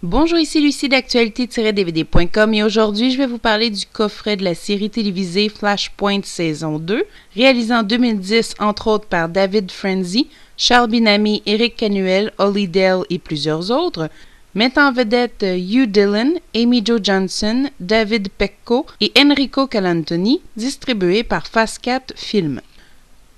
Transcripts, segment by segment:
Bonjour, ici Lucie d'actualité-dvd.com et aujourd'hui, je vais vous parler du coffret de la série télévisée Flashpoint saison 2, réalisé en 2010 entre autres par David Frenzy, Charles Binami, Eric Canuel, Holly Dell et plusieurs autres, mettant en vedette Hugh Dillon, Amy Jo Johnson, David Pecco et Enrico Colantoni, distribué par Fast Cat Film.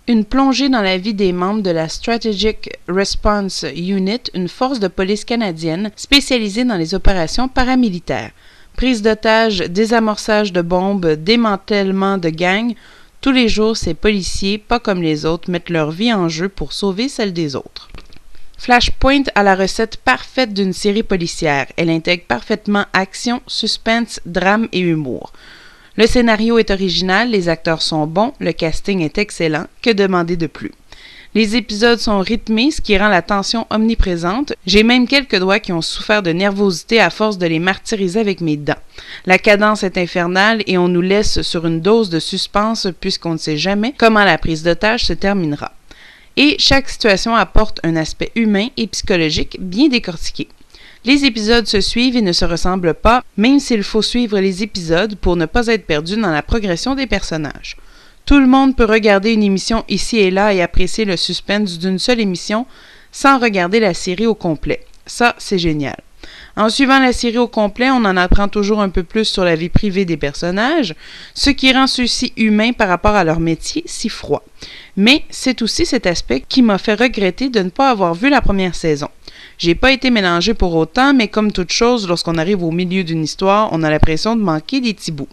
Une plongée dans la vie des membres de la Strategic Response Unit, une force de police canadienne spécialisée dans les opérations paramilitaires. Prise d'otages, désamorçage de bombes, démantèlement de gangs, tous les jours ces policiers, pas comme les autres, mettent leur vie en jeu pour sauver celle des autres. Flashpoint a la recette parfaite d'une série policière. Elle intègre parfaitement action, suspense, drame et humour. Le scénario est original, les acteurs sont bons, le casting est excellent, que demander de plus? Les épisodes sont rythmés, ce qui rend la tension omniprésente. J'ai même quelques doigts qui ont souffert de nervosité à force de les martyriser avec mes dents. La cadence est infernale et on nous laisse sur une dose de suspense puisqu'on ne sait jamais comment la prise d'otage se terminera. Et chaque situation apporte un aspect humain et psychologique bien décortiqué. Les épisodes se suivent et ne se ressemblent pas, même s'il faut suivre les épisodes pour ne pas être perdu dans la progression des personnages. Tout le monde peut regarder une émission ici et là et apprécier le suspense d'une seule émission sans regarder la série au complet. Ça, c'est génial. En suivant la série au complet, on en apprend toujours un peu plus sur la vie privée des personnages, ce qui rend ceux-ci humains par rapport à leur métier si froid. Mais c'est aussi cet aspect qui m'a fait regretter de ne pas avoir vu la première saison. J'ai pas été mélangé pour autant, mais comme toute chose, lorsqu'on arrive au milieu d'une histoire, on a l'impression de manquer des petits bouts.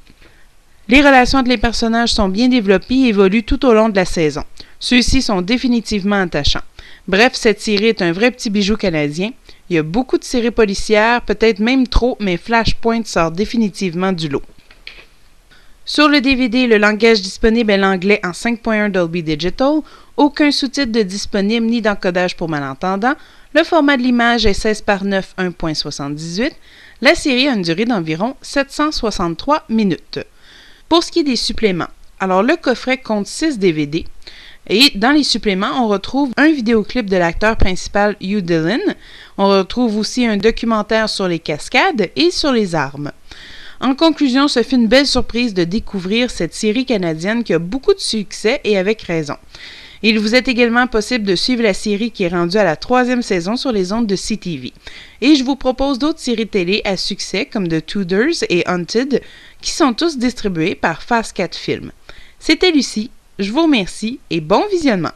Les relations entre les personnages sont bien développées et évoluent tout au long de la saison. Ceux-ci sont définitivement attachants. Bref, cette série est un vrai petit bijou canadien. Il y a beaucoup de séries policières, peut-être même trop, mais Flashpoint sort définitivement du lot. Sur le DVD, le langage disponible est l'anglais en 5.1 Dolby Digital, aucun sous-titre de disponible ni d'encodage pour malentendants, le format de l'image est 16 par 9 1.78, la série a une durée d'environ 763 minutes. Pour ce qui est des suppléments, alors le coffret compte 6 DVD, et dans les suppléments, on retrouve un vidéoclip de l'acteur principal Hugh Dillon, on retrouve aussi un documentaire sur les cascades et sur les armes. En conclusion, ce fut une belle surprise de découvrir cette série canadienne qui a beaucoup de succès et avec raison. Il vous est également possible de suivre la série qui est rendue à la 3e saison sur les ondes de CTV. Et je vous propose d'autres séries télé à succès comme The Tudors et Haunted qui sont tous distribués par Fast Cat Film. C'était Lucie, je vous remercie et bon visionnement!